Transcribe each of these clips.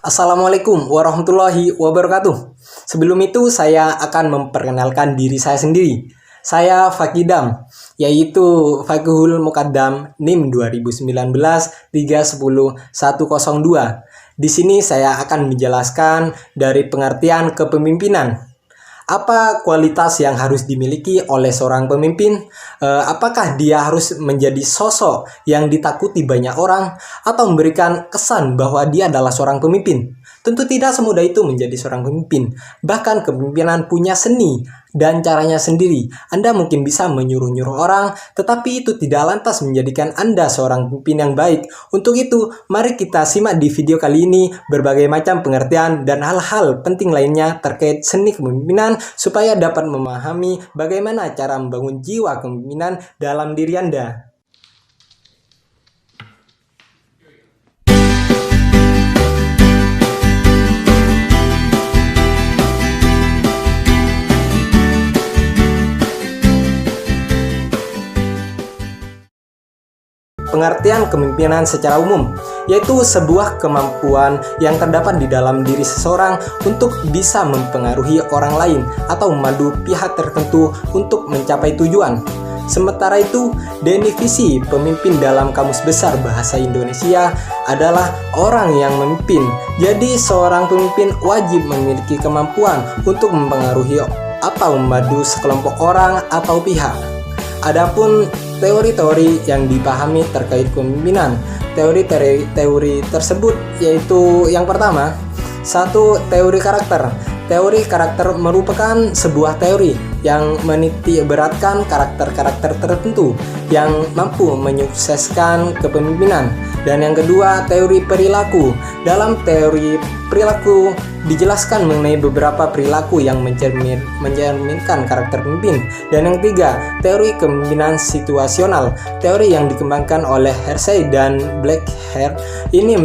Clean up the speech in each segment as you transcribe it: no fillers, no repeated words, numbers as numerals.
Assalamualaikum warahmatullahi wabarakatuh. Sebelum itu saya akan memperkenalkan diri saya sendiri. Saya Fakidam, yaitu Fakihul Mukaddam NIM 2019 310 102. Di sini saya akan menjelaskan dari pengertian kepemimpinan. Apa kualitas yang harus dimiliki oleh seorang pemimpin? Apakah dia harus menjadi sosok yang ditakuti banyak orang atau memberikan kesan bahwa dia adalah seorang pemimpin? Tentu tidak semudah itu menjadi seorang pemimpin. Bahkan kepemimpinan punya seni dan caranya sendiri. Anda mungkin bisa menyuruh-nyuruh orang, tetapi itu tidak lantas menjadikan Anda seorang pemimpin yang baik. Untuk itu, mari kita simak di video kali ini berbagai macam pengertian dan hal-hal penting lainnya terkait seni kepemimpinan supaya dapat memahami bagaimana cara membangun jiwa kepemimpinan dalam diri Anda. Pengertian kepemimpinan secara umum, yaitu sebuah kemampuan yang terdapat di dalam diri seseorang untuk bisa mempengaruhi orang lain atau memandu pihak tertentu untuk mencapai tujuan. Sementara itu, definisi pemimpin dalam Kamus Besar Bahasa Indonesia adalah orang yang memimpin. Jadi, seorang pemimpin wajib memiliki kemampuan untuk mempengaruhi atau memandu sekelompok orang atau pihak. Adapun teori-teori yang dipahami terkait kepemimpinan. Teori tersebut yaitu yang pertama, satu, teori karakter. Teori karakter merupakan sebuah teori yang menitikberatkan karakter-karakter tertentu yang mampu menyukseskan kepemimpinan. Dan yang kedua, teori perilaku. Dalam teori perilaku dijelaskan mengenai beberapa perilaku yang mencerminkan karakter pemimpin. Dan yang ketiga, teori kepemimpinan situasional. Teori yang dikembangkan oleh Hersey dan Blackheart ini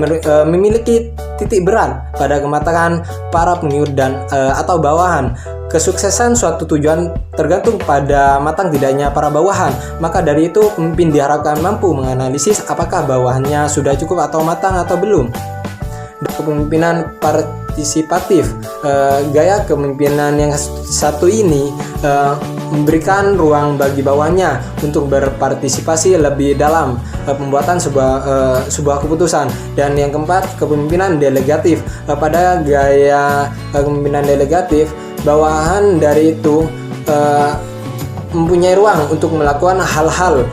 memiliki titik berat pada kematangan para pengikut dan atau bawahan. Kesuksesan suatu tujuan tergantung pada matang tidaknya para bawahan. Maka dari itu, pemimpin diharapkan mampu menganalisis apakah bawahannya sudah cukup atau matang atau belum. Kepemimpinan partisipatif. Gaya kepemimpinan yang satu ini memberikan ruang bagi bawahannya untuk berpartisipasi lebih dalam pembuatan sebuah keputusan. Dan yang keempat, kepemimpinan delegatif. Pada gaya kepemimpinan delegatif, bawahan dari itu mempunyai ruang untuk melakukan hal-hal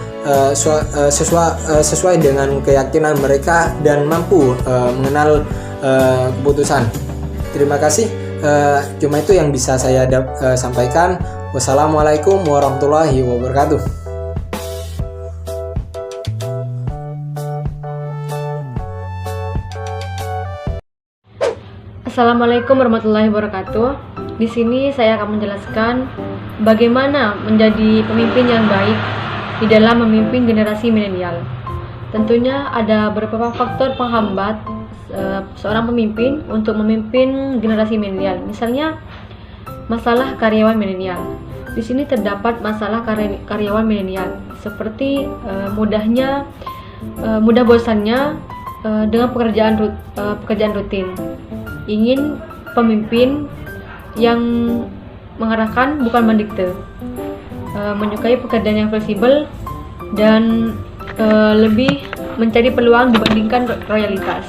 sesuai dengan keyakinan mereka dan mampu mengenal keputusan. Terima kasih. Cuma itu yang bisa saya sampaikan. Wassalamualaikum warahmatullahi wabarakatuh. Assalamualaikum warahmatullahi wabarakatuh. Di sini saya akan menjelaskan bagaimana menjadi pemimpin yang baik di dalam memimpin generasi milenial. Tentunya ada beberapa faktor penghambat seorang pemimpin untuk memimpin generasi milenial. Misalnya masalah karyawan milenial. Di sini terdapat masalah karyawan milenial seperti mudah bosannya dengan pekerjaan rutin. Ingin pemimpin yang mengarahkan bukan mendikte, menyukai pekerjaan yang fleksibel dan lebih mencari peluang dibandingkan royalitas.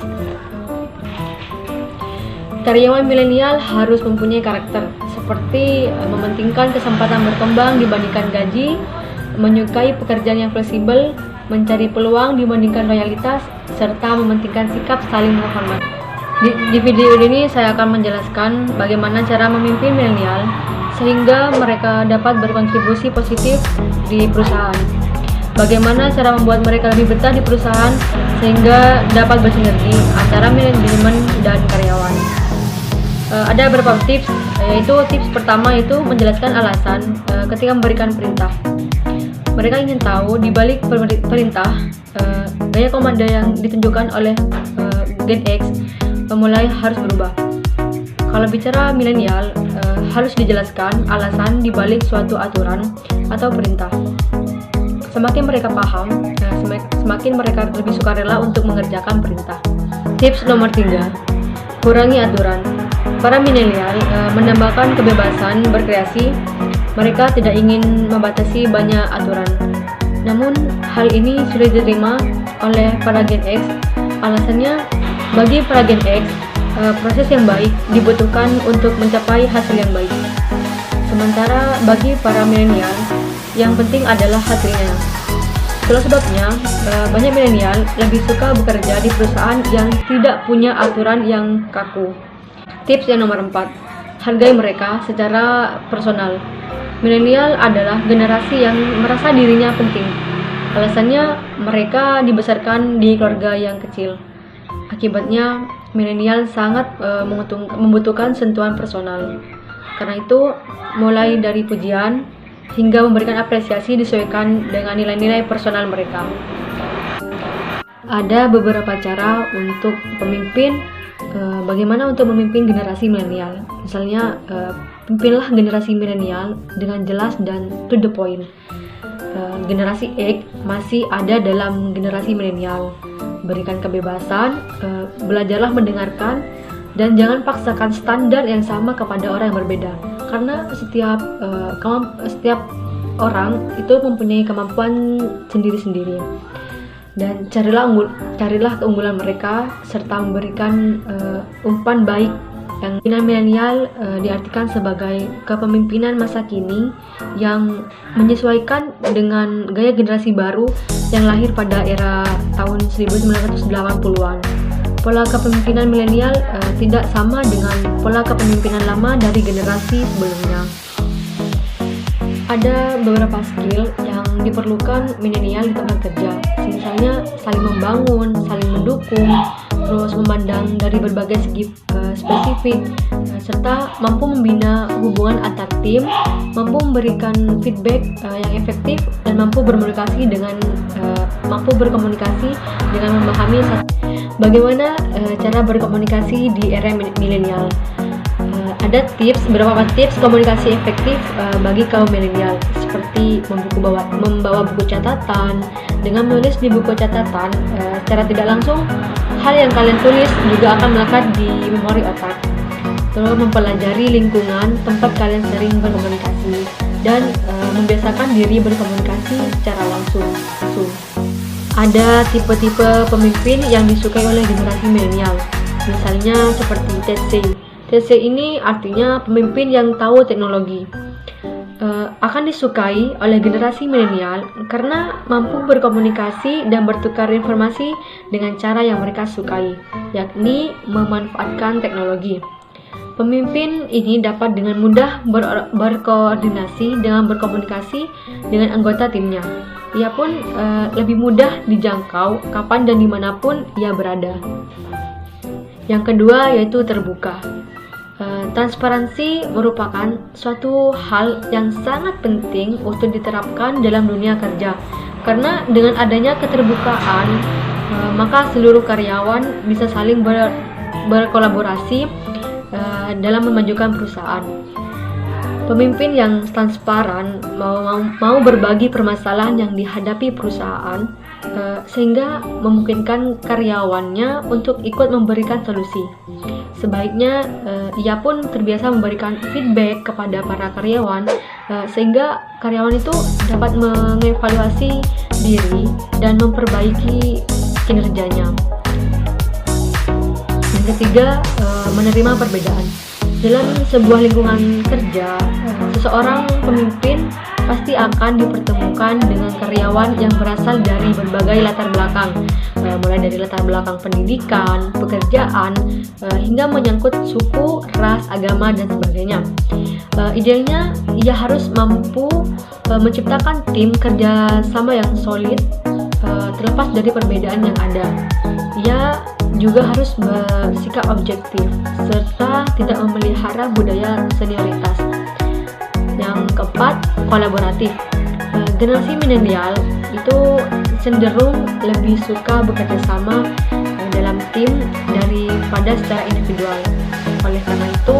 Karyawan milenial harus mempunyai karakter seperti mementingkan kesempatan berkembang dibandingkan gaji, menyukai pekerjaan yang fleksibel, mencari peluang dibandingkan loyalitas, serta mementingkan sikap saling menghormati. Di video ini saya akan menjelaskan bagaimana cara memimpin milenial sehingga mereka dapat berkontribusi positif di perusahaan. Bagaimana cara membuat mereka lebih betah di perusahaan sehingga dapat bersinergi antara manajemen dan karyawan. Ada beberapa tips, yaitu tips pertama itu menjelaskan alasan ketika memberikan perintah. Mereka ingin tahu di balik perintah gaya komando yang ditunjukkan oleh Gen X mulai harus berubah. Kalau bicara milenial, harus dijelaskan alasan dibalik suatu aturan atau perintah. Semakin mereka paham, semakin mereka lebih sukarela untuk mengerjakan perintah. Tips nomor 3, Kurangi aturan. Para milenial menambahkan kebebasan berkreasi. Mereka tidak ingin membatasi banyak aturan. Namun, hal ini sulit diterima oleh para Gen X. Alasannya, bagi para Gen X, proses yang baik dibutuhkan untuk mencapai hasil yang baik. Sementara bagi para milenial, yang penting adalah hasilnya. Itulah sebabnya banyak milenial lebih suka bekerja di perusahaan yang tidak punya aturan yang kaku. Tips yang nomor 4, hargai mereka secara personal. Milenial adalah generasi yang merasa dirinya penting. Alasannya, mereka dibesarkan di keluarga yang kecil. Akibatnya, milenial sangat membutuhkan sentuhan personal. Karena itu, mulai dari pujian hingga memberikan apresiasi disesuaikan dengan nilai-nilai personal mereka. Ada beberapa cara untuk pemimpin, bagaimana untuk memimpin generasi milenial. Misalnya, pimpinlah generasi milenial dengan jelas dan to the point. Generasi X masih ada dalam generasi milenial. Berikan kebebasan, belajarlah mendengarkan, dan jangan paksakan standar yang sama kepada orang yang berbeda. Karena setiap orang itu mempunyai kemampuan sendiri-sendiri. Dan carilah keunggulan mereka serta memberikan umpan baik. Yang pimpinan milenial diartikan sebagai kepemimpinan masa kini yang menyesuaikan dengan gaya generasi baru yang lahir pada era tahun 1980-an. Pola kepemimpinan milenial tidak sama dengan pola kepemimpinan lama dari generasi sebelumnya. Ada beberapa skill yang diperlukan milenial di tempat kerja, misalnya saling membangun, saling mendukung, terus memandang dari berbagai segi spesifik, serta mampu membina hubungan antar tim, mampu memberikan feedback yang efektif, dan mampu berkomunikasi dengan memahami. Bagaimana cara berkomunikasi di era milenial? Ada beberapa tips komunikasi efektif bagi kaum milenial, seperti membawa buku catatan. Dengan menulis di buku catatan, secara tidak langsung, hal yang kalian tulis juga akan melekat di memori otak. Terus mempelajari lingkungan tempat kalian sering berkomunikasi, dan membiasakan diri berkomunikasi secara langsung. Ada tipe-tipe pemimpin yang disukai oleh generasi milenial, misalnya seperti TC. TC ini artinya pemimpin yang tahu teknologi. Akan disukai oleh generasi milenial karena mampu berkomunikasi dan bertukar informasi dengan cara yang mereka sukai, yakni memanfaatkan teknologi. Pemimpin ini dapat dengan mudah berkoordinasi dengan berkomunikasi dengan anggota timnya. Ia pun lebih mudah dijangkau kapan dan dimanapun ia berada. Yang kedua yaitu terbuka. Transparansi merupakan suatu hal yang sangat penting untuk diterapkan dalam dunia kerja. Karena dengan adanya keterbukaan, maka seluruh karyawan bisa saling berkolaborasi dalam memajukan perusahaan. Pemimpin yang transparan mau berbagi permasalahan yang dihadapi perusahaan, sehingga memungkinkan karyawannya untuk ikut memberikan solusi. Sebaiknya ia pun terbiasa memberikan feedback kepada para karyawan, sehingga karyawan itu dapat mengevaluasi diri dan memperbaiki kinerjanya. Yang ketiga, menerima perbedaan. Dalam sebuah lingkungan kerja, seseorang pemimpin pasti akan dipertemukan dengan karyawan yang berasal dari berbagai latar belakang, mulai dari latar belakang pendidikan, pekerjaan, hingga menyangkut suku, ras, agama, dan sebagainya. Idealnya, ia harus mampu menciptakan tim kerja sama yang solid, terlepas dari perbedaan yang ada. Ia juga harus bersikap objektif serta tidak memelihara budaya senioritas. Yang keempat, kolaboratif. Generasi milenial itu cenderung lebih suka bekerja sama dalam tim daripada secara individual. Oleh karena itu,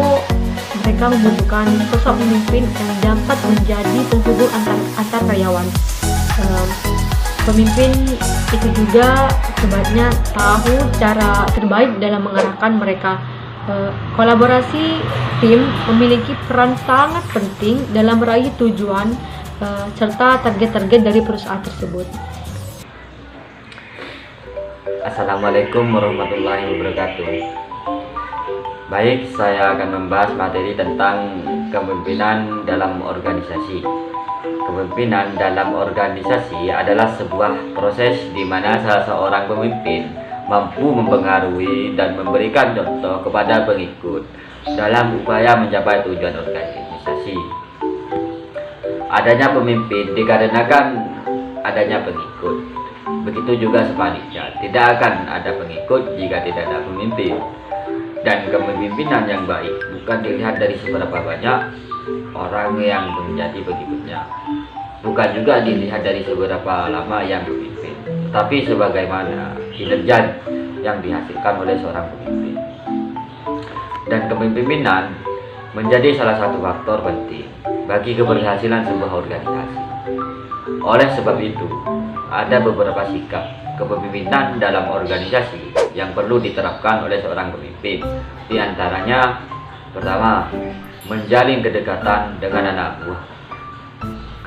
mereka membutuhkan sosok pemimpin yang dapat menjadi penghubung antar karyawan. Pemimpin itu juga sebaiknya tahu cara terbaik dalam mengarahkan mereka Kolaborasi tim memiliki peran sangat penting dalam meraih tujuan serta target-target dari perusahaan tersebut. Assalamualaikum warahmatullahi wabarakatuh. Baik, saya akan membahas materi tentang kepemimpinan dalam organisasi. Kepemimpinan dalam organisasi adalah sebuah proses di mana salah seorang pemimpin mampu mempengaruhi dan memberikan contoh kepada pengikut dalam upaya mencapai tujuan organisasi. Adanya pemimpin dikarenakan adanya pengikut. Begitu juga sebaliknya, tidak akan ada pengikut jika tidak ada pemimpin. Dan kepemimpinan yang baik bukan dilihat dari seberapa banyak orang yang menjadi pengikutnya, bukan juga dilihat dari seberapa lama yang memimpin, tapi sebagaimana kinerja yang dihasilkan oleh seorang pemimpin. Dan kepemimpinan menjadi salah satu faktor penting bagi keberhasilan sebuah organisasi. Oleh sebab itu, ada beberapa sikap kepemimpinan dalam organisasi yang perlu diterapkan oleh seorang pemimpin. Di antaranya, pertama, menjalin kedekatan dengan anak buah.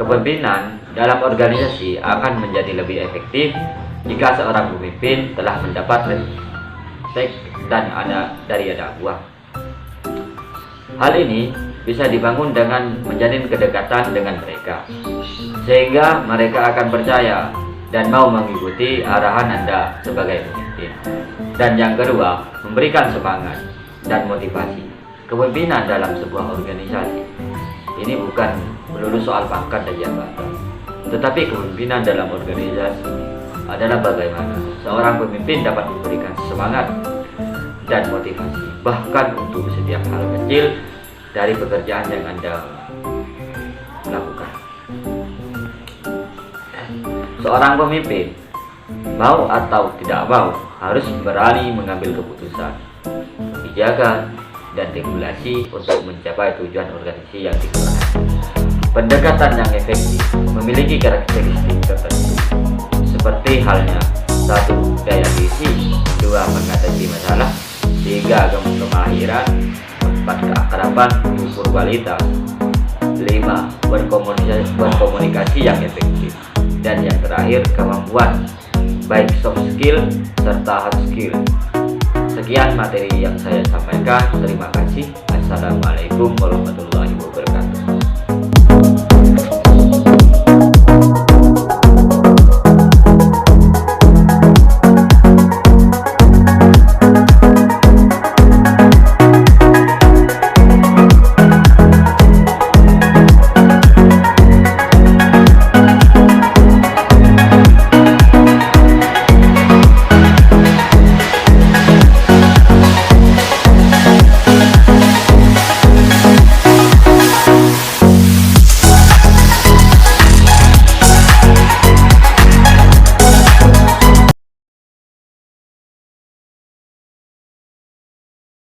Kepemimpinan dalam organisasi akan menjadi lebih efektif jika seorang pemimpin telah mendapat respek dan dari anak buah. Hal ini bisa dibangun dengan menjalin kedekatan dengan mereka, sehingga mereka akan percaya dan mau mengikuti arahan Anda sebagai pemimpin. Dan yang kedua, memberikan semangat dan motivasi. Kepemimpinan dalam sebuah organisasi ini bukan melulu soal pangkat dan jabatan, tetapi kepemimpinan dalam organisasi adalah bagaimana seorang pemimpin dapat memberikan semangat dan motivasi, bahkan untuk setiap hal kecil dari pekerjaan yang Anda lakukan. Seorang pemimpin, mau atau tidak mau, harus berani mengambil keputusan, kebijakan, dan regulasi untuk mencapai tujuan organisasi yang dikelola. Pendekatan yang efektif memiliki karakteristik tertentu, seperti halnya 1. Daya visi, 2. Mengatasi masalah, 3. Kemahiran, 4. Keakraban, mengukur kualitas, 5. Berkomunikasi yang efektif, dan yang terakhir kemampuan baik soft skill serta hard skill. Sekian materi yang saya sampaikan. Terima kasih. Assalamualaikum warahmatullahi wabarakatuh.